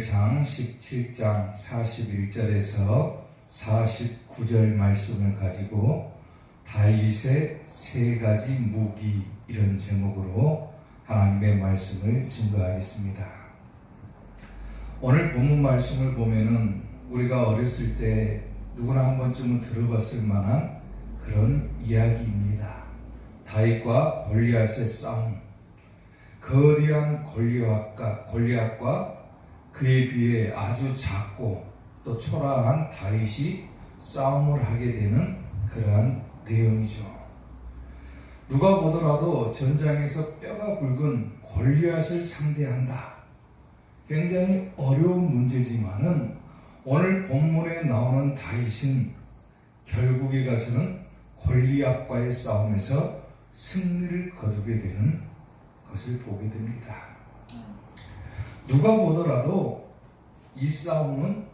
사무엘상 17장 41절에서 49절 말씀을 가지고 다윗의 세 가지 무기, 이런 제목으로 하나님의 말씀을 증거하겠습니다. 오늘 본문 말씀을 보면은 우리가 어렸을 때 누구나 한 번쯤은 들어봤을 만한 그런 이야기입니다. 다윗과 골리앗의 싸움. 거대한 골리앗과 그에 비해 아주 작고 또 초라한 다윗이 싸움을 하게 되는 그러한 내용이죠. 누가 보더라도 전장에서 뼈가 굵은 골리앗을 상대한다. 굉장히 어려운 문제지만은 오늘 본문에 나오는 다윗은 결국에 가서는 골리앗과의 싸움에서 승리를 거두게 되는 것을 보게 됩니다. 누가 보더라도 이 싸움은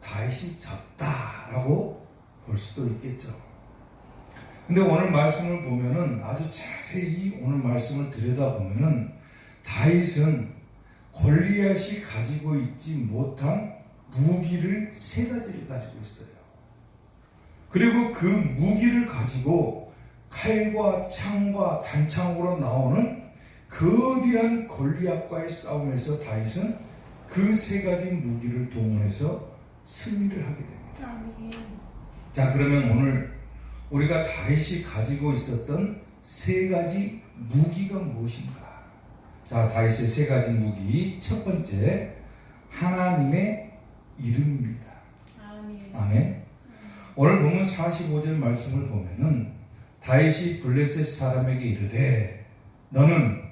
다윗이 졌다라고 볼 수도 있겠죠. 근데 오늘 말씀을 보면은 아주 자세히 오늘 말씀을 들여다보면은 다윗은 골리앗이 가지고 있지 못한 무기를 세 가지를 가지고 있어요. 그리고 그 무기를 가지고 칼과 창과 단창으로 나오는 거대한 골리앗과의 싸움에서 다윗은 그 세 가지 무기를 동원해서 승리를 하게 됩니다. 아멘. 자, 그러면 오늘 우리가 다윗이 가지고 있었던 세 가지 무기가 무엇인가? 자, 다윗의 세 가지 무기, 첫 번째, 하나님의 이름입니다. 아멘. 아멘. 오늘 보면 45절 말씀을 보면은 다윗이 블레셋 사람에게 이르되 너는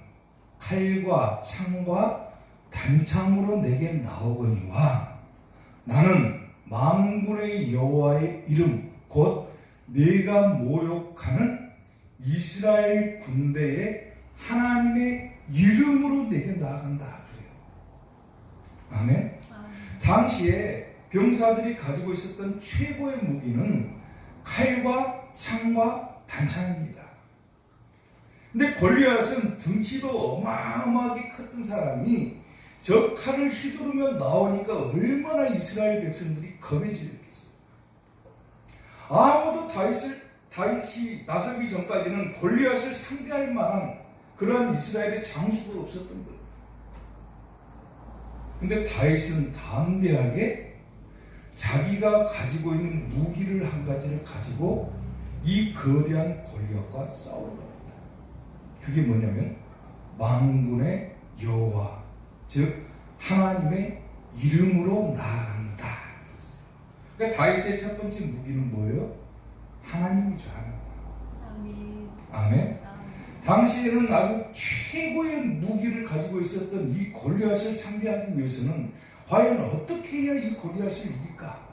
칼과 창과 단창으로 내게 나오거니와 나는 만군의 여호와의 이름 곧 네가 모욕하는 이스라엘 군대의 하나님의 이름으로 내게 나아간다 그래요. 아멘. 당시에 병사들이 가지고 있었던 최고의 무기는 칼과 창과 단창입니다. 근데 골리앗은 등치도 어마어마하게 컸던 사람이 저 칼을 휘두르며 나오니까 얼마나 이스라엘 백성들이 겁해지겠어요. 아무도 다윗이 나서기 전까지는 골리앗을 상대할 만한 그러한 이스라엘의 장수가 없었던 거예요. 근데 다윗은 담대하게 자기가 가지고 있는 무기를 한 가지를 가지고 이 거대한 골리앗과 싸우러 갑니다. 그게 뭐냐면 만군의 여호와, 즉 하나님의 이름으로 나아간다. 그러니까 다윗의 첫 번째 무기는 뭐예요? 하나님이죠. 하나님. 아멘. 아멘. 당시에는 아주 최고의 무기를 가지고 있었던 이 골리앗을 상대하기 위해서는 과연 어떻게 해야 이 골리앗을 이길까?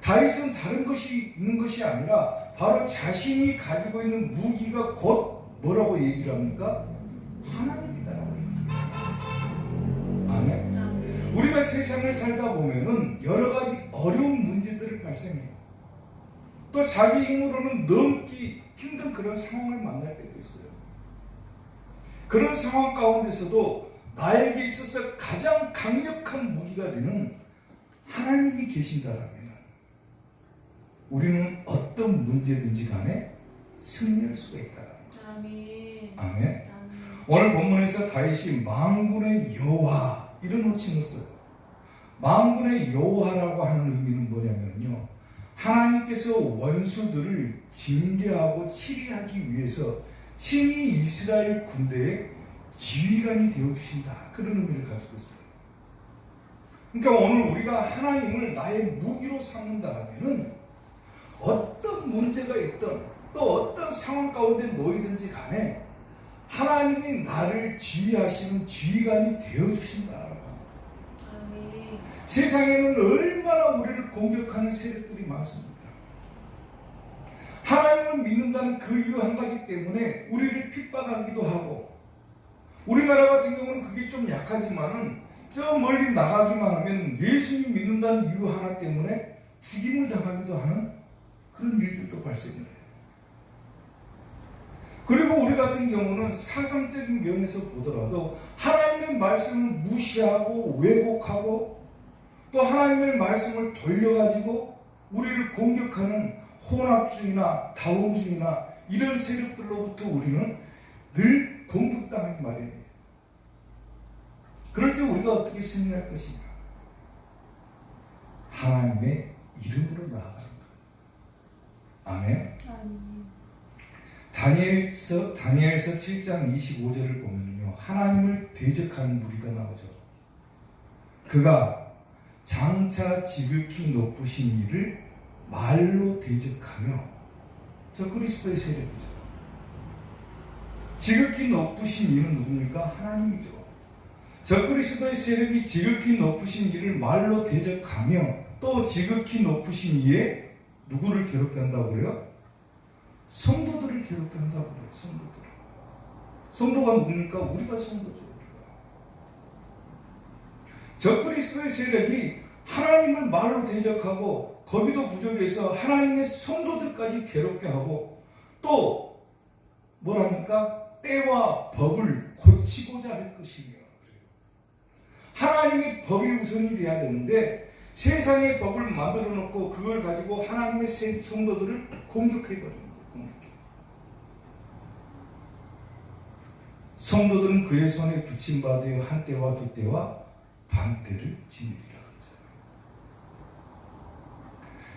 다윗은 다른 것이 있는 것이 아니라 바로 자신이 가지고 있는 무기가 곧 뭐라고 얘기를 합니까? 하나님이다라고 얘기합니다. 아멘. 우리가 세상을 살다 보면은 여러 가지 어려운 문제들을 발생해요. 또 자기 힘으로는 넘기 힘든 그런 상황을 만날 때도 있어요. 그런 상황 가운데서도 나에게 있어서 가장 강력한 무기가 되는 하나님이 계신다라면 우리는 어떤 문제든지 간에 승리할 수가 있다. 아멘. 아멘. 오늘 본문에서 다윗이 만군의 여호와 이런 호칭을 써요. 만군의 여호와라고 하는 의미는 뭐냐면요, 하나님께서 원수들을 징계하고 치리하기 위해서 친히 이스라엘 군대의 지휘관이 되어주신다. 그런 의미를 가지고 있어요. 그러니까 오늘 우리가 하나님을 나의 무기로 삼는다라면은 어떤 문제가 있든 또 어떤 상황 가운데 놓이든지 간에 하나님이 나를 지휘하시는 지휘관이 되어주신다라고 합니다. 세상에는 얼마나 우리를 공격하는 세력들이 많습니다. 하나님을 믿는다는 그 이유 한 가지 때문에 우리를 핍박하기도 하고, 우리나라 같은 경우는 그게 좀 약하지만은 저 멀리 나가기만 하면 예수님 믿는다는 이유 하나 때문에 죽임을 당하기도 하는 그런 일들도 발생해요. 그리고 우리 같은 경우는 사상적인 면에서 보더라도 하나님의 말씀을 무시하고 왜곡하고 또 하나님의 말씀을 돌려가지고 우리를 공격하는 혼합주의나 다원주의나 이런 세력들로부터 우리는 늘 공격당하기 마련이에요. 그럴 때 우리가 어떻게 승리할 것인가? 하나님의 이름으로 나아가는 거예요. 아멘. 다니엘서 7장 25절을 보면요, 하나님을 대적하는 무리가 나오죠. 그가 장차 지극히 높으신 이를 말로 대적하며, 저 그리스도의 세력이죠. 지극히 높으신 이는 누굽니까? 하나님이죠. 저 그리스도의 세력이 지극히 높으신 이를 말로 대적하며 또 지극히 높으신 이에 누구를 괴롭게 한다고 그래요? 성도들을 괴롭게 한다고 그래요. 성도들을. 성도가 누굽니까? 우리가 성도죠. 저 그리스도의 세력이 하나님을 말로 대적하고 거기도 부족해서 하나님의 성도들까지 괴롭게 하고 또 뭐랍니까? 때와 법을 고치고자 할 것이며, 하나님의 법이 우선이 돼야 되는데 세상의 법을 만들어 놓고 그걸 가지고 하나님의 성도들을 공격해버리는 거예요. 성도들은 그의 손에 붙임받아 한 때와 두 때와 반 때를 지내리라 그러잖아요.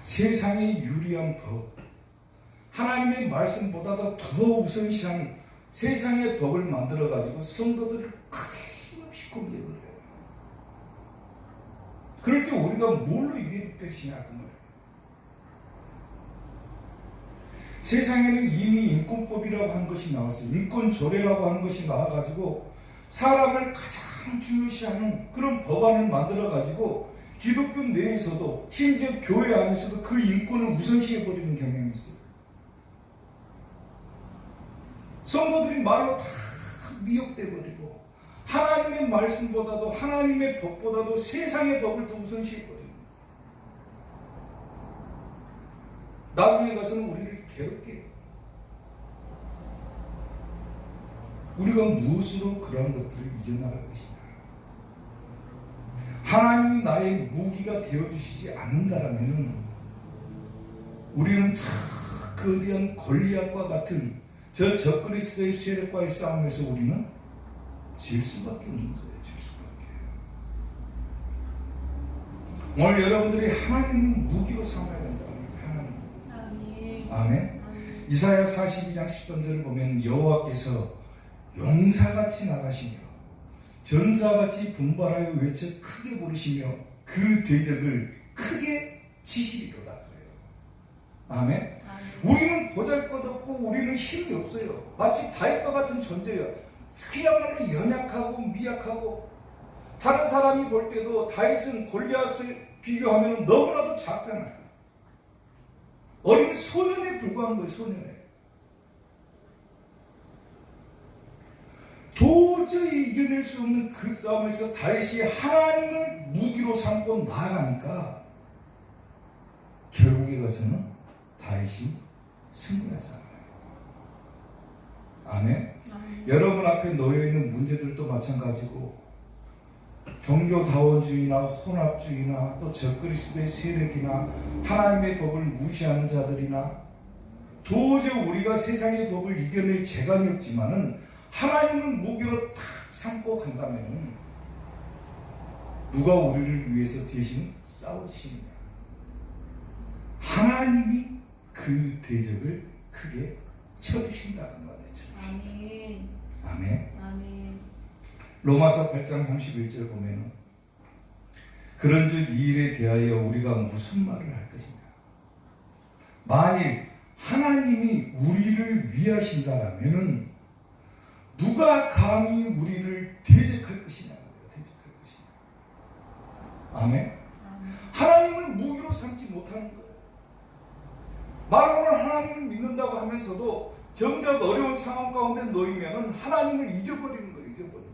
세상의 유리한 법, 하나님의 말씀보다도 더 우선시한 세상의 법을 만들어가지고 성도들을 끊임없이 공격을 해요. 그럴 때 우리가 뭘로 이길 것이냐 그 말이에요. 세상에는 이미 인권법이라고 한 것이 나왔어요. 인권조례라고 하는 것이 나와가지고 사람을 가장 중요시하는 그런 법안을 만들어가지고 기독교 내에서도 심지어 교회 안에서도 그 인권을 우선시해버리는 경향이 있어요. 성도들이 말로 다 미혹돼버리고 하나님의 말씀보다도 하나님의 법보다도 세상의 법을 더 우선시해버립니다. 나중에 가서는 우리를 괴롭게 해요. 우리가 무엇으로 그러한 것들을 이겨나갈 것이냐? 하나님이 나의 무기가 되어주시지 않는다라면 우리는 저 거대한 골리앗과 같은 저 적그리스도의 세력과의 싸움에서 우리는 질 수밖에 없는 거예요. 질 수밖에. 오늘 여러분들이 하나님을 무기로 삼아야 된다는 거예요. 하나님. 아멘. 이사야 42장 10절을 보면 여호와께서 용사같이 나가시며 전사같이 분발하여 외쳐 크게 부르시며 그 대적을 크게 치시리로다 그래요. 아멘. 우리는 보잘것없고 우리는 힘이 없어요. 마치 다윗과 같은 존재예요. 그야말로 연약하고 미약하고 다른 사람이 볼 때도 다윗은 골리앗을 비교하면 너무나도 작잖아요. 어린 소년에 불과한 거예요. 소년에. 도저히 이겨낼 수 없는 그 싸움에서 다윗이 하나님을 무기로 삼고 나아가니까 결국에 가서는 다윗이 승리하잖아요. 아멘. 여러분 앞에 놓여있는 문제들도 마찬가지고 종교다원주의나 혼합주의나 또 적그리스도의 세력이나 하나님의 법을 무시하는 자들이나 도저히 우리가 세상의 법을 이겨낼 재간이 없지만은 하나님을 무기로 탁 삼고 간다면 누가 우리를 위해서 대신 싸우시느냐? 하나님이 그 대적을 크게 쳐주신다는 말이죠. 아멘. 아멘. 아멘. 로마서 8장 31절 보면은 그런즉 이 일에 대하여 우리가 무슨 말을 할 것인가? 만일 하나님이 우리를 위하신다라면은 누가 감히 우리를 대적할 것이냐? 대적할 것이냐? 아멘. 하나님을 무기로 삼지 못하는 거예요. 말로는 하나님을 믿는다고 하면서도 정작 어려운 상황 가운데 놓이면 하나님을 잊어버리는 거예요. 잊어버리는 거예요.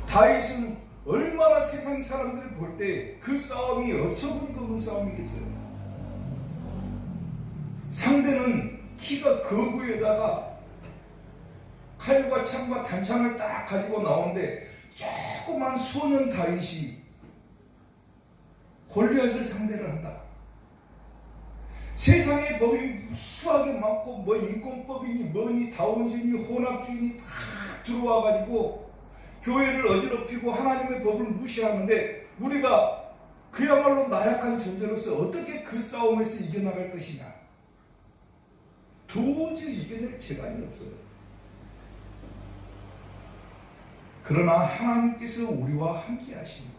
다윗은 얼마나 세상 사람들을 볼 때 그 싸움이 어처구니가 없는 싸움이겠어요. 상대는 키가 거구에다가 칼과 창과 단창을 딱 가지고 나오는데 조그만 소년 다윗이 골리앗을 상대를 한다. 세상의 법이 무수하게 많고 뭐 인권법이니 뭐니 다원주의니 혼합주의니 다 들어와가지고 교회를 어지럽히고 하나님의 법을 무시하는데 우리가 그야말로 나약한 존재로서 어떻게 그 싸움에서 이겨나갈 것이냐. 도저히 이겨낼 재간이 없어요. 그러나 하나님께서 우리와 함께 하십니다.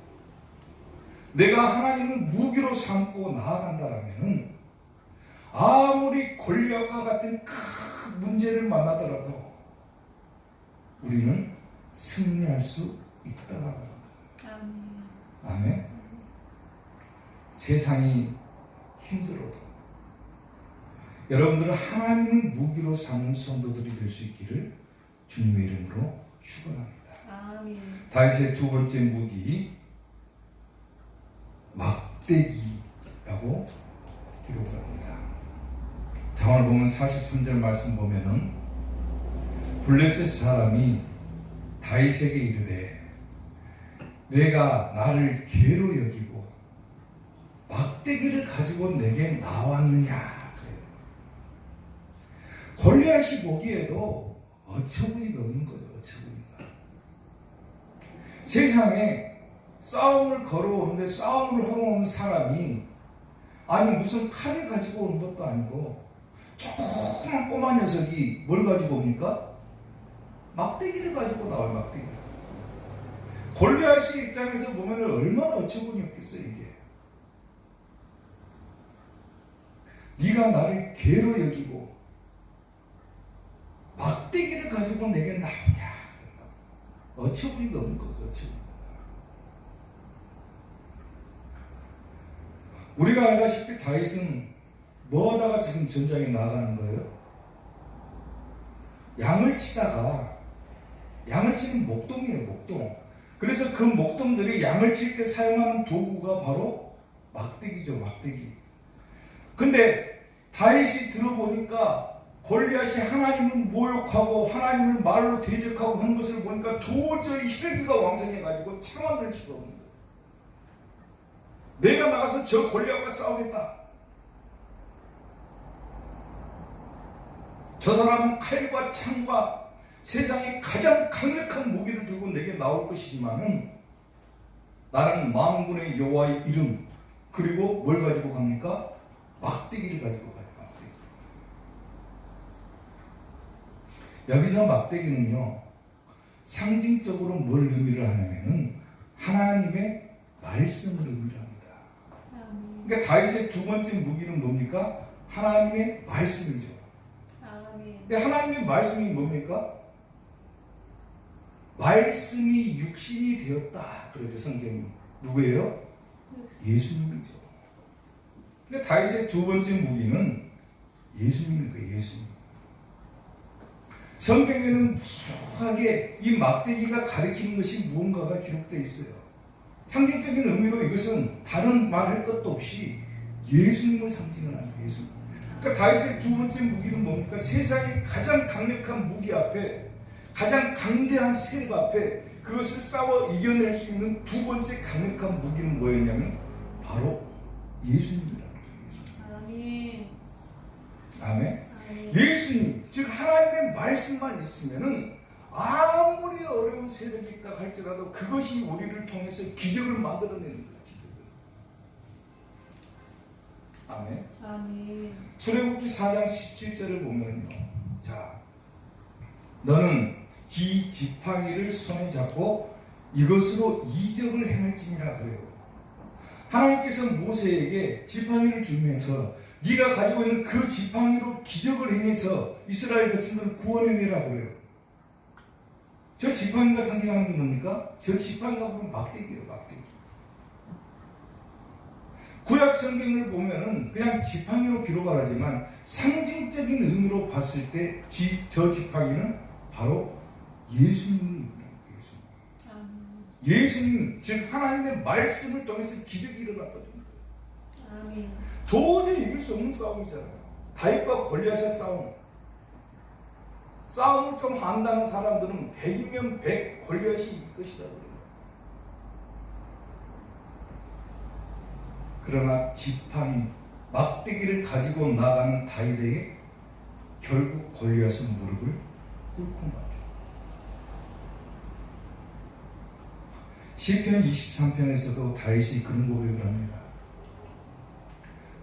내가 하나님을 무기로 삼고 나아간다라면은 아무리 골리앗과 같은 큰 문제를 만나더라도 우리는 승리할 수 있다는 거예요. 아멘. 세상이 힘들어도 여러분들은 하나님을 무기로 삼는 성도들이 될 수 있기를 주님의 이름으로 축원합니다. 아멘. 다윗의 두 번째 무기 막대기라고 기록을 합니다. 자, 오늘 보면 43절 말씀 보면은 블레셋 사람이 다윗에게 이르되 내가 나를 개로 여기고 막대기를 가지고 내게 나왔느냐 그래요. 골리앗이 보기에도 어처구니가 없는 거죠. 어처구니가. 세상에 싸움을 걸어오는데 싸움을 하러 오는 사람이 아니 무슨 칼을 가지고 오는 것도 아니고 조그만 꼬마 녀석이 뭘 가지고 옵니까? 막대기를 가지고 나와요. 막대기. 골리앗의 입장에서 보면 얼마나 어처구니 없겠어요. 이게 네가 나를 개로 여기고 막대기를 가지고 내게 나오냐. 어처구니가 없는 거죠. 어처구니. 우리가 알다시피 다윗은 뭐하다가 지금 전장에 나가는 거예요? 양을 치다가 양을 치는 목동이에요. 목동. 그래서 그 목동들이 양을 칠 때 사용하는 도구가 바로 막대기죠. 막대기. 근데 다윗이 들어보니까 골리앗이 하나님을 모욕하고 하나님을 말로 대적하고 하는 것을 보니까 도저히 혈기가 왕성해가지고 참아낼 수가 없는 거예요. 내가 나가서 저 골리앗과 싸우겠다. 저 사람은 칼과 창과 세상의 가장 강력한 무기를 들고 내게 나올 것이지만은 나는 만군의 여호와의 이름 그리고 뭘 가지고 갑니까? 막대기를 가지고 가요. 막대기. 여기서 막대기는요 상징적으로 뭘 의미를 하냐면은 하나님의 말씀을 의미를 합니다. 그러니까 다윗의 두 번째 무기는 뭡니까? 하나님의 말씀이죠. 근데 하나님의 말씀이 뭡니까? 말씀이 육신이 되었다 그러죠. 성경이. 누구예요? 예수님이죠. 그러니까 다윗의 두 번째 무기는 예수님인 거예요. 예수님. 성경에는 무수하게 이 막대기가 가리키는 것이 무언가가 기록되어 있어요. 상징적인 의미로 이것은 다른 말할 것도 없이 예수님을 상징을 하는 거예요. 예수님. 그러니까 다윗의 두 번째 무기는 뭡니까? 세상의 가장 강력한 무기 앞에 가장 강대한 세력 앞에 그것을 싸워 이겨낼 수 있는 두 번째 강력한 무기는 뭐였냐면 바로 예수님이라는 거예요. 예수님. 아멘. 아멘. 예수님, 즉 하나님의 말씀만 있으면은 아무리 어려운 세력이 있다 할지라도 그것이 우리를 통해서 기적을 만들어내는 거예요. 아멘. 아멘. 출애굽기 4장 17절을 보면요. 자, 너는 이 지팡이를 손에 잡고 이것으로 이적을 행할지니라 그래요. 하나님께서 모세에게 지팡이를 주면서 네가 가지고 있는 그 지팡이로 기적을 행해서 이스라엘 백성들을 구원해내라 그래요. 저 지팡이가 상징하는 게 뭡니까? 저 지팡이가 보면 막대기예요. 막대기. 구약 성경을 보면은 그냥 지팡이로 기록을 하지만 상징적인 의미로 봤을 때 저 지팡이는 바로 예수님을 의미합니다. 예수님, 즉 하나님의 말씀을 통해서 기적이 일어났다는 거예요. 도저히 이길 수 없는 싸움이잖아요. 다윗과 골리앗의 싸움을 좀 한다는 사람들은 100이면 100 골리앗이 이길 것이다 그래요. 그러나 지팡이 막대기를 가지고 나가는 다윗에게 결국 골리앗은 무릎을 꿇고 말죠. 시편 23편에서도 다윗이 그런 고백을 합니다.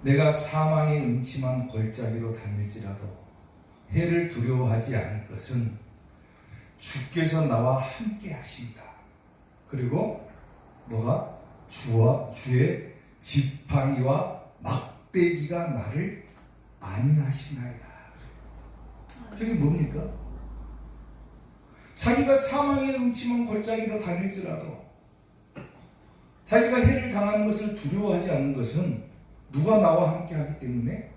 내가 사망의 음침한 골짜기로 다닐지라도 해를 두려워하지 않을 것은 주께서 나와 함께 하신다. 그리고 뭐가? 주의 지팡이와 막대기가 나를 안위하시나이다. 저게 뭡니까? 자기가 사망의 음침한 골짜기로 다닐지라도 자기가 해를 당하는 것을 두려워하지 않는 것은 누가 나와 함께 하기 때문에?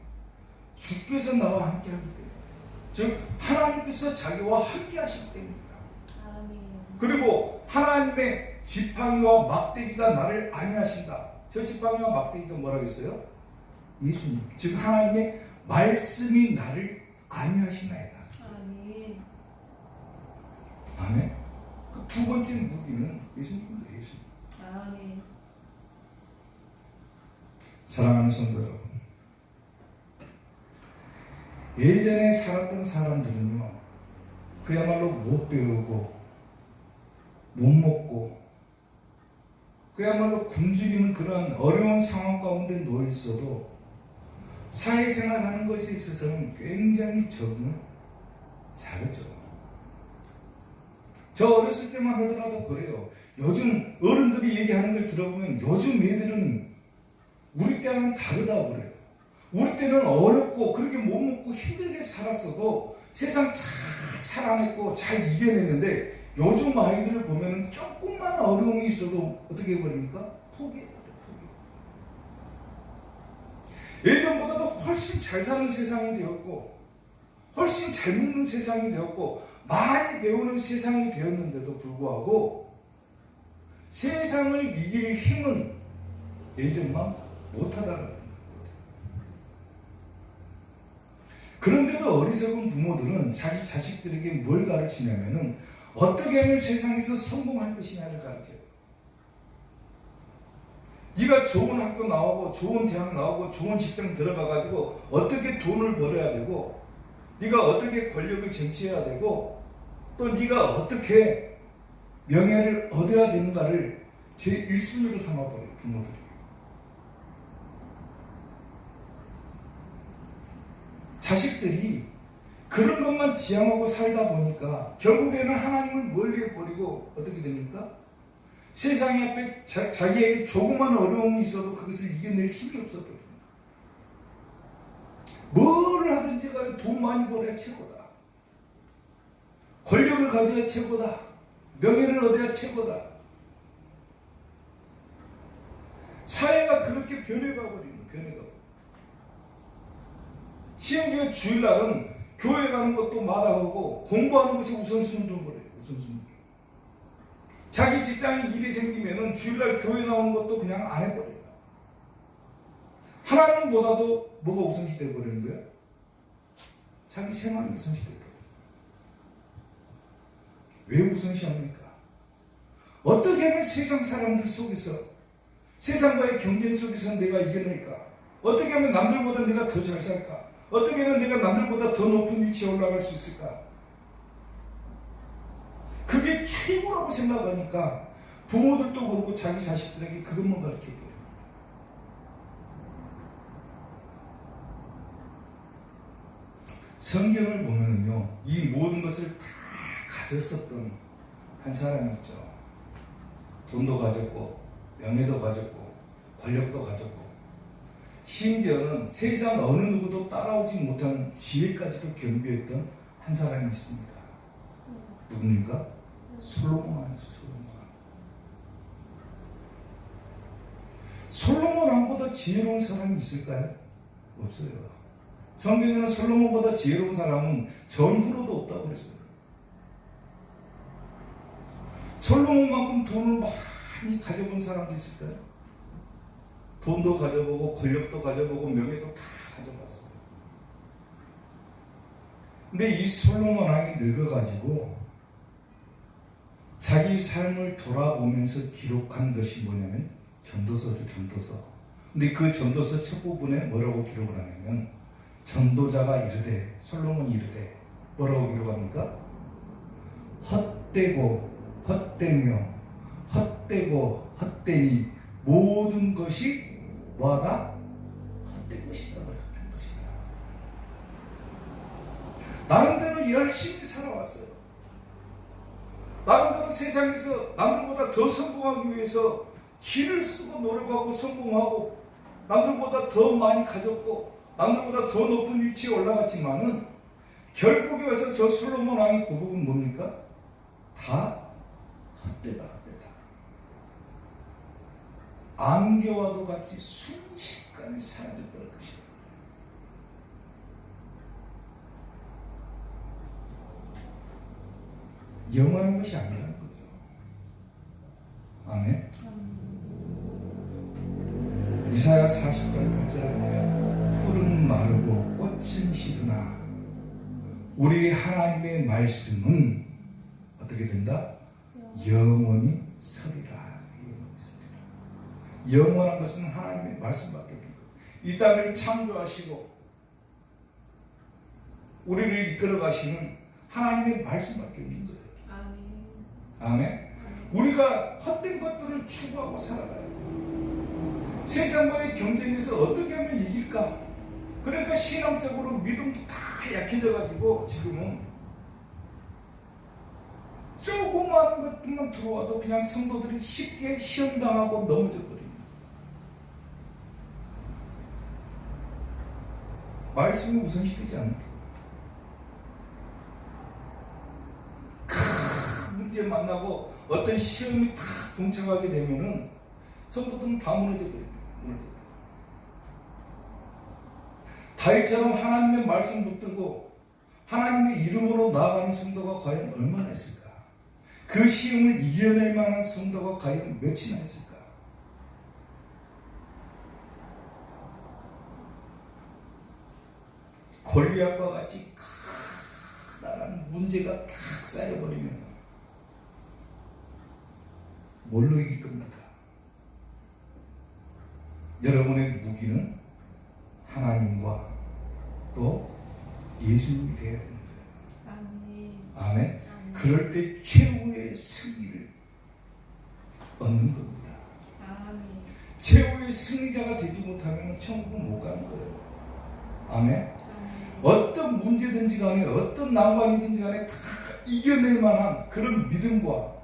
주께서 나와 함께 하기 때문에. 즉 하나님께서 자기와 함께 하시기 때문입니다. 그리고 하나님의 지팡이와 막대기가 나를 안위하신다. 저 지팡이와 막대기가 뭐라고 했어요? 예수님. 즉 하나님의 말씀이 나를 안위하시나이다. 아멘. 그 두 번째 무기는 예수님입니다. 예수님. 아멘. 사랑하는 성도 여러분, 예전에 살았던 사람들은요, 그야말로 못 배우고 못 먹고 그야말로 굶주리는 그런 어려운 상황 가운데 놓여 있어도 사회생활하는 것에 있어서는 굉장히 적응을 잘했죠. 저 어렸을 때만 하더라도 그래요. 요즘 어른들이 얘기하는 걸 들어보면 요즘 애들은 우리 때와는 다르다고 그래요. 우리 때는 어렵고 그렇게 못 먹고 힘들게 살았어도 세상 잘 살아냈고 잘 이겨냈는데 요즘 아이들을 보면 조금만 어려움이 있어도 어떻게 해버립니까? 포기해버려요. 예전보다도 훨씬 잘 사는 세상이 되었고 훨씬 잘 먹는 세상이 되었고 많이 배우는 세상이 되었는데도 불구하고 세상을 이길 힘은 예전만 못하다는 거예요. 그런데도 어리석은 부모들은 자기 자식들에게 뭘 가르치냐면은 어떻게 하면 세상에서 성공할 것이냐를 가르쳐요. 네가 좋은 학교 나오고 좋은 대학 나오고 좋은 직장 들어가가지고 어떻게 돈을 벌어야 되고 네가 어떻게 권력을 쟁취해야 되고 또 네가 어떻게 명예를 얻어야 되는가를 제 1순위로 삼아버려요. 부모들이. 자식들이 그런 것만 지향하고 살다 보니까 결국에는 하나님을 멀리 해버리고 어떻게 됩니까? 세상에 앞에 자기에게 조그만 어려움이 있어도 그것을 이겨낼 힘이 없어버립니다. 뭘 하든지 간에 돈 많이 벌어야 최고다. 권력을 가져야 최고다. 명예를 얻어야 최고다. 사회가 그렇게 변해가버립니다. 심지어 주일날은 교회 가는 것도 마다하고 공부하는 것이 우선순위로 버려요. 우선순위. 자기 직장에 일이 생기면은 주일날 교회 나오는 것도 그냥 안 해버려요. 하나님보다도 뭐가 우선시 되어버리는 거예요? 자기 생활이 우선시 되어버려요. 왜 우선시합니까? 어떻게 하면 세상 사람들 속에서 세상과의 경쟁 속에서 내가 이겨낼까? 어떻게 하면 남들보다 내가 더 잘 살까? 어떻게 하면 내가 남들보다 더 높은 위치에 올라갈 수 있을까? 그게 최고라고 생각하니까 부모들도 그렇고 자기 자식들에게 그것만 가르쳐버려요. 성경을 보면은요, 이 모든 것을 다 가졌었던 한 사람이 있죠. 돈도 가졌고, 명예도 가졌고, 권력도 가졌고, 심지어는 세상 어느 누구도 따라오지 못한 지혜까지도 겸비했던 한 사람이 있습니다. 누굽니까? 솔로몬 아니죠. 솔로몬 왕보다 지혜로운 사람이 있을까요? 없어요. 성경에는 솔로몬보다 지혜로운 사람은 전후로도 없다고 그랬어요. 솔로몬만큼 돈을 많이 가져본 사람도 있을까요? 돈도 가져보고 권력도 가져보고 명예도 다 가져봤어요. 근데 이 솔로몬 왕이 늙어가지고 자기 삶을 돌아보면서 기록한 것이 뭐냐면 전도서죠, 전도서. 근데 그 전도서 첫 부분에 뭐라고 기록을 하냐면 전도자가 이르되, 솔로몬이 이르되 뭐라고 기록합니까? 헛되고 헛되며 헛되고 헛되니 모든 것이 뭐하다? 헛된 것이다. 헛된 것이다. 나름대로 열심히 살아왔어요. 나름대로 세상에서 남들보다 더 성공하기 위해서 기를 쓰고 노력하고 성공하고 남들보다 더 많이 가졌고 남들보다 더 높은 위치에 올라갔지만은 결국에 와서 저 솔로몬 왕이 고백은 뭡니까? 다 헛되다, 헛되다. 안개와도 같이 순식간에 사라져버릴 것이다. 영원한 것이 아니라는 거죠. 아멘. 이사야 40장 8절에 보면 풀은 마르고 꽃은 시드나 우리 하나님의 말씀은 어떻게 된다? 영원히 서리라. 영원한 것은 하나님의 말씀밖에 없는 거예요. 이 땅을 창조하시고 우리를 이끌어 가시는 하나님의 말씀밖에 없는 거예요. 아멘. 우리가 헛된 것들을 추구하고 살아가요. 세상과의 경쟁에서 어떻게 하면 이길까? 그러니까 신앙적으로 믿음도 다 약해져가지고 지금은 조그마한 것들만 들어와도 그냥 성도들이 쉽게 시험당하고 넘어져 버립니다. 말씀이 우선시되지 않고 큰 문제 만나고 어떤 시험이 다 봉착하게 되면은 성도들은 다 무너져 버립니다. 다윗처럼 하나님의 말씀 붙들고 하나님의 이름으로 나아가는 성도가 과연 얼마나 있을까? 그 시험을 이겨낼 만한 성도가 과연 몇이나 있을까? 골리앗과 같이 커다란 문제가 탁 쌓여버리면 뭘로 이길 겁니까? 여러분의 무기는 하나님과 또 예수님이 되어야 되는 거예요. 아멘. 그럴 때 최후의 승리를 얻는 겁니다. 최후의 승리자가 되지 못하면 천국은 못 가는 거예요. 아멘. 어떤 문제든지 간에 어떤 난관이든지 간에 다 이겨낼 만한 그런 믿음과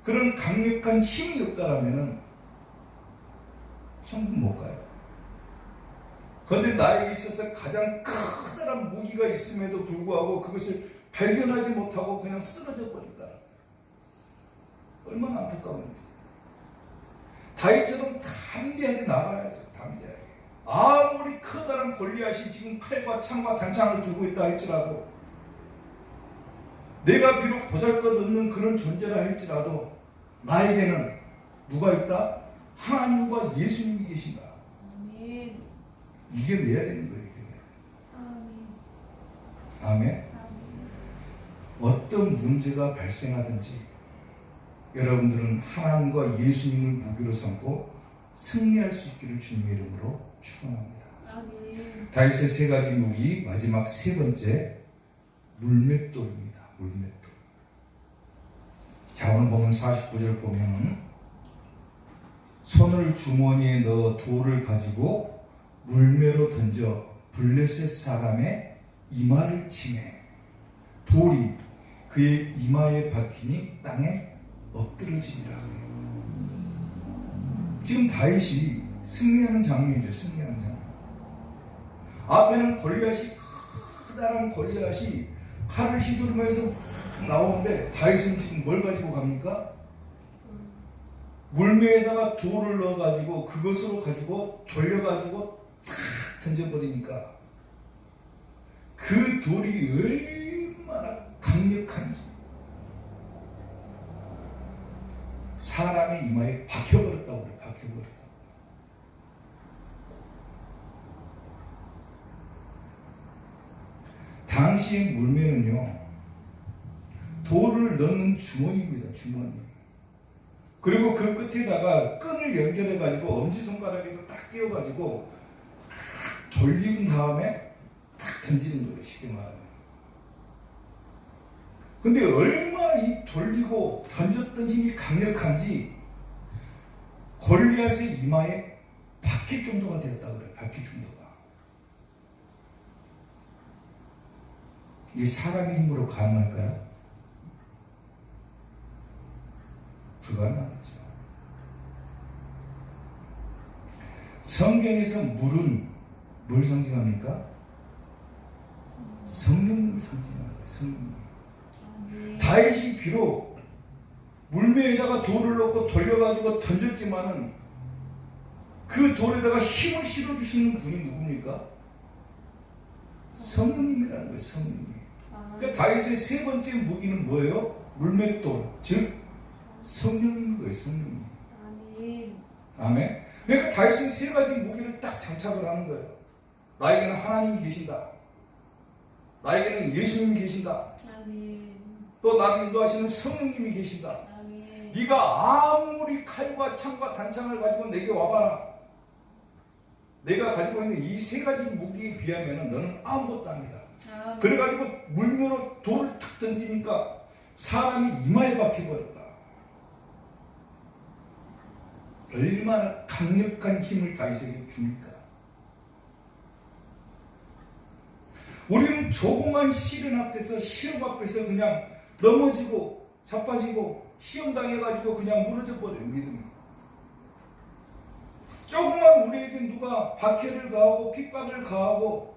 그런 강력한 힘이 없다라면 천국 못 가요. 그런데 나에게 있어서 가장 커다란 무기가 있음에도 불구하고 그것을 발견하지 못하고 그냥 쓰러져 버린다. 얼마나 안타까운 일이에요. 다윗처럼 담대하게 나가야죠. 담대하게. 아무리 커다란 골리앗이 지금 칼과 창과 단창을 들고 있다 할지라도 내가 비록 보잘것없는 그런 존재라 할지라도 나에게는 누가 있다? 하나님과 예수님이 계신다. 이겨내야 되는 거예요. 아멘. 어떤 문제가 발생하든지 여러분들은 하나님과 예수님을 무기로 삼고 승리할 수 있기를 주님의 이름으로 축원합니다. 다윗의 세 가지 무기, 마지막 세 번째 물맷돌입니다. 물맷돌. 자, 오늘 보면 49절 보면 손을 주머니에 넣어 돌을 가지고 물매로 던져 블레셋 사람의 이마를 치매 돌이 그의 이마에 박히니 땅에 엎드러지니라. 지금 다윗이 승리하는 장면이죠. 승리하는 장면. 앞에는 골리앗이 커다란 골리앗이 칼을 휘두르면서 나오는데 다윗은 지금 뭘 가지고 갑니까? 물매에다가 돌을 넣어가지고 그것으로 가지고 돌려가지고 탁 던져버리니까 그 돌이 얼마나 강력한지 사람의 이마에 박혀버렸다고 그래요. 박혀버렸다고. 당시의 물매는요, 돌을 넣는 주머니입니다. 주머니. 그리고 그 끝에다가 끈을 연결해 가지고 엄지손가락에도 딱 끼워 가지고 돌린 다음에 탁 던지는 거예요. 쉽게 말하면. 근데 얼마나 이 돌리고 던졌던 힘이 강력한지 골리앗의 이마에 박힐 정도가 되었다 그래요. 박힐 정도가. 이게 사람의 힘으로 가능할까요? 불가능하죠. 성경에서 물은 뭘 상징합니까? 성령님을 상징하는 거예요. 성령님. 다윗이 비록 물매에다가 돌을 넣고 돌려가지고 던졌지만은 그 돌에다가 힘을 실어주시는 분이 누굽니까? 성령님이라는 거예요. 성령님. 그러니까 다윗의 세 번째 무기는 뭐예요? 물맷돌, 즉 성령인 거예요. 성령님. 아멘. 그러니까 다윗은 세 가지 무기를 딱 장착을 하는 거예요. 나에게는 하나님이 계신다. 나에게는 예수님이 계신다. 또 나를 인도하시는 성령님이 계신다. 네가 아무리 칼과 창과 단창을 가지고 내게 와봐라. 내가 가지고 있는 이 세 가지 무기에 비하면 너는 아무것도 아니다. 그래가지고 물매로 돌을 탁 던지니까 사람이 이마에 박혀버렸다. 얼마나 강력한 힘을 다윗에게 줍니까? 우리는 조그만 시련 앞에서 시험 앞에서 그냥 넘어지고 자빠지고 시험 당해가지고 그냥 무너져 버려요. 믿음이. 조금만 우리에게 누가 박해를 가하고 핍박을 가하고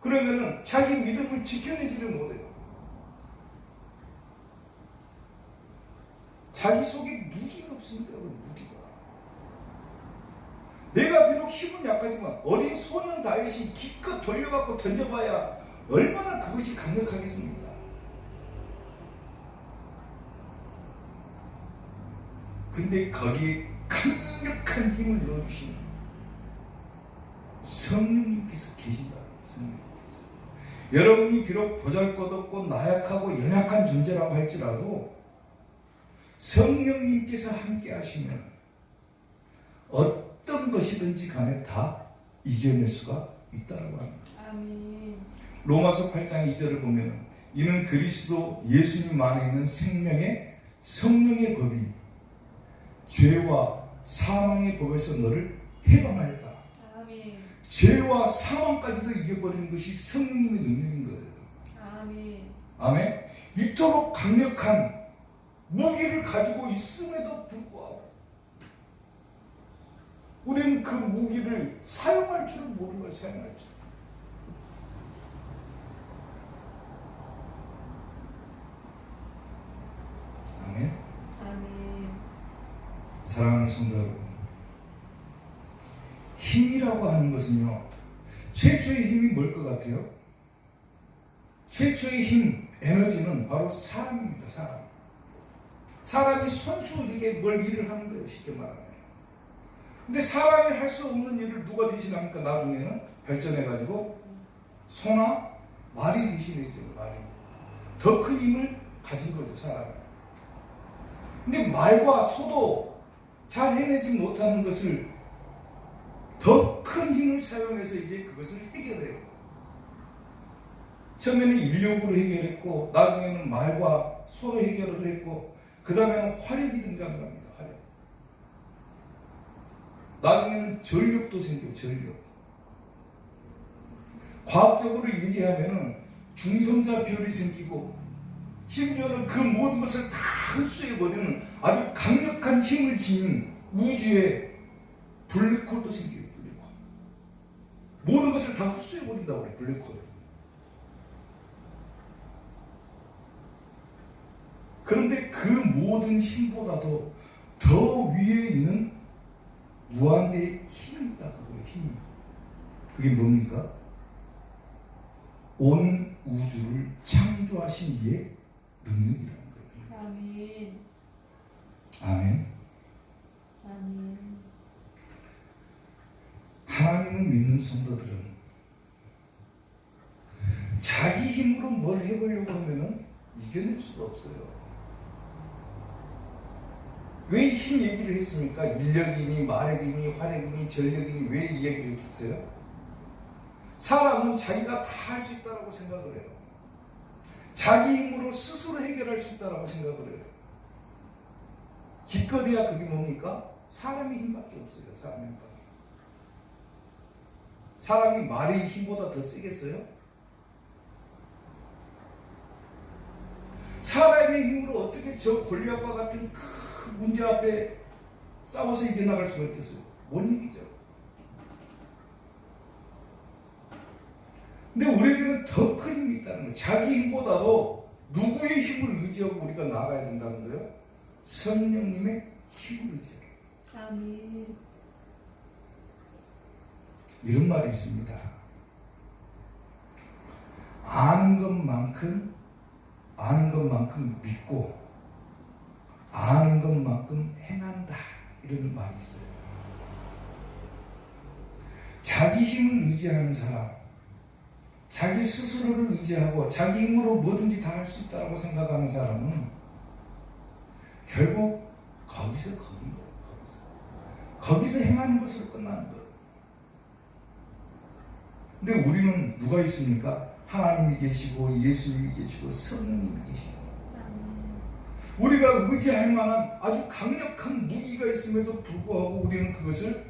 그러면은 자기 믿음을 지켜내지를 못해요. 자기 속에 무기가 없습니다. 무기가. 내가 비록 힘은 약하지만 어린 소년 다윗이 기껏 돌려갖고 던져봐야 얼마나 그것이 강력하겠습니까? 근데 거기에 강력한 힘을 넣어주시는 성령님께서 계신다. 성령님께서. 여러분이 비록 보잘것없고 나약하고 연약한 존재라고 할지라도 성령님께서 함께 하시면 어떤 것이든지 간에 다 이겨낼 수가 있다라고 합니다. 아멘. 로마서 8장 2절을 보면 이는 그리스도 예수님 안에 있는 생명의 성령의 법이 죄와 사망의 법에서 너를 해방하였다. 아멘. 죄와 사망까지도 이겨버리는 것이 성령님의 능력인 거예요. 아멘. 아멘. 이토록 강력한 무기를 가지고 있음에도 불구하고 우리는 그 무기를 사용할 줄을 모르는 거예요. 사용할 줄. 아멘. 아멘. 사랑하는 성도 여러분, 힘이라고 하는 것은요, 최초의 힘이 뭘 것 같아요? 최초의 힘, 에너지는 바로 사람입니다. 사람. 사람이 손수에게 뭘 일을 하는 거예요. 쉽게 말하면. 근데 사람이 할 수 없는 일을 누가 대신합니까? 나중에는 발전해가지고 소나 말이 대신해줘요. 말이. 더 큰 힘을 가진 거죠. 사람이. 근데 말과 소도 잘 해내지 못하는 것을 더 큰 힘을 사용해서 이제 그것을 해결해요. 처음에는 인력으로 해결했고 나중에는 말과 소로 해결을 했고 그 다음에는 화력이 등장을 합니다. 화력. 나중에는 전력도 생겨요. 전력. 과학적으로 얘기하면은 중성자 별이 생기고 심지어는 그 모든 것을 다 흡수해버리는 아주 강력한 힘을 지닌 우주의 블랙홀도 생겨요. 블랙홀. 모든 것을 다 흡수해버린다고 그래요. 블랙홀. 그런데 그 모든 힘보다도 더 위에 있는 무한대의 힘이 있다. 그거예요. 힘이. 그게 뭡니까? 온 우주를 창조하신 이의 능력이라는 거예요. 아멘. 아멘. 아멘. 하나님을 믿는 성도들은 뭘 해보려고 하면은 이겨낼 수가 없어요. 왜 힘 얘기를 했습니까? 인력이니 마력이니 화력이니 전력이니 왜 이 얘기를 했어요? 사람은 자기가 다 할 수 있다고 생각을 해요. 자기 힘으로 스스로 해결할 수 있다고 생각을 해요. 기껏해야 그게 뭡니까? 사람의 힘밖에 없어요. 사람의 힘밖에. 사람이 말의 힘보다 더 세겠어요? 사람의 힘으로 어떻게 저 골리앗과 같은 큰 문제 앞에 싸워서 이겨나갈 수가 있겠어요? 못 이기죠. 근데 우리에게는 더 큰 힘이 있다는 거예요. 자기 힘보다도 누구의 힘을 의지하고 우리가 나아가야 된다는 거예요? 성령님의 힘을 의지해요. 아멘. 이런 말이 있습니다. 아는 것만큼 믿고 아는 것만큼 행한다. 이런 말이 있어요. 자기 힘을 의지하는 사람, 자기 스스로를 의지하고 자기 힘으로 뭐든지 다 할 수 있다고 생각하는 사람은 결국 거기서 거긴 거예요. 거기서 행하는 것으로 끝나는 거예요. 근데 우리는 누가 있습니까? 하나님이 계시고 예수님이 계시고 성령님이 계시고 우리가 의지할 만한 아주 강력한 무기가 있음에도 불구하고 우리는 그것을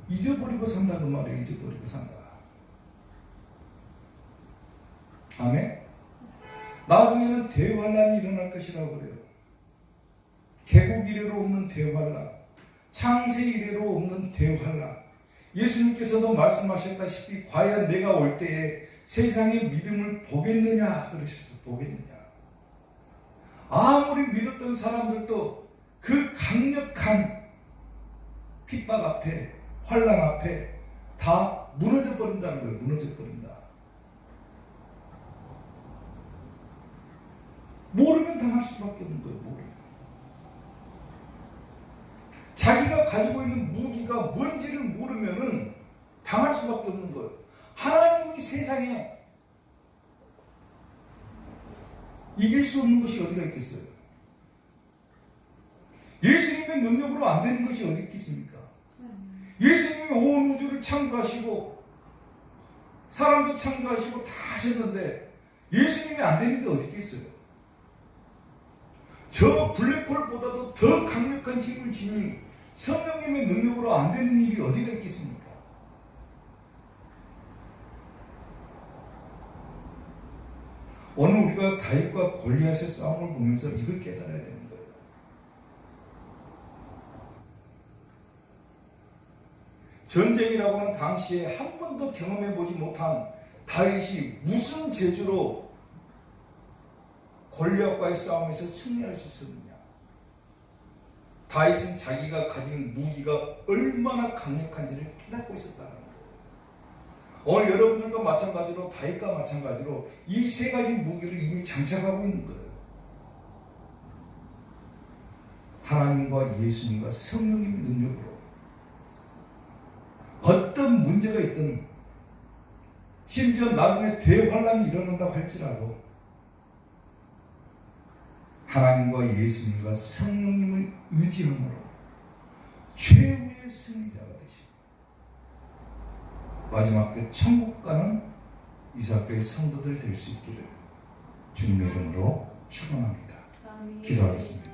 잊어버리고 산다 그 말이에요. 잊어버리고 산다. 아멘. 나중에는 대환란이 일어날 것이라고 그래요. 개국 이래로 없는 대환란, 창세 이래로 없는 대환란. 예수님께서도 말씀하셨다시피 과연 내가 올 때에 세상의 믿음을 보겠느냐 그러셨어요. 보겠느냐. 아무리 믿었던 사람들도 그 강력한 핍박 앞에 환란 앞에 다 무너져 버린다는 거예요. 무너져 버린다. 모르면 당할 수밖에 없는 거예요. 모르면. 자기가 가지고 있는 무기가 뭔지를 모르면은 당할 수밖에 없는 거예요. 하나님이 세상에 이길 수 없는 것이 어디가 있겠어요? 예수님의 능력으로 안 되는 것이 어디 있겠습니까? 예수님이 온 우주를 창조하시고 사람도 창조하시고 다 하셨는데 예수님이 안 되는 게 어디 있겠어요? 저 블랙홀보다도 더 강력한 힘을 지닌 성령님의 능력으로 안 되는 일이 어디가 있겠습니까? 오늘 우리가 다윗과 골리앗의 싸움을 보면서 이걸 깨달아야 되는 거예요. 전쟁이라고 하는 당시에 한 번도 경험해보지 못한 다윗이 무슨 재주로 골리앗과의 싸움에서 승리할 수 있었느냐? 다윗은 자기가 가진 무기가 얼마나 강력한지를 깨닫고 있었다는 거예요. 오늘 여러분들도 마찬가지로 다윗과 마찬가지로 이 세 가지 무기를 이미 장착하고 있는 거예요. 하나님과 예수님과 성령님의 능력으로 어떤 문제가 있든 심지어 나중에 대환란이 일어난다고 할지라도 하나님과 예수님과 성령님을 의지함으로 최후의 승리자가 되시고 마지막 때 천국 가는 이삭교의 성도들 될 수 있기를 주님의 이름으로 축원합니다. 기도하겠습니다.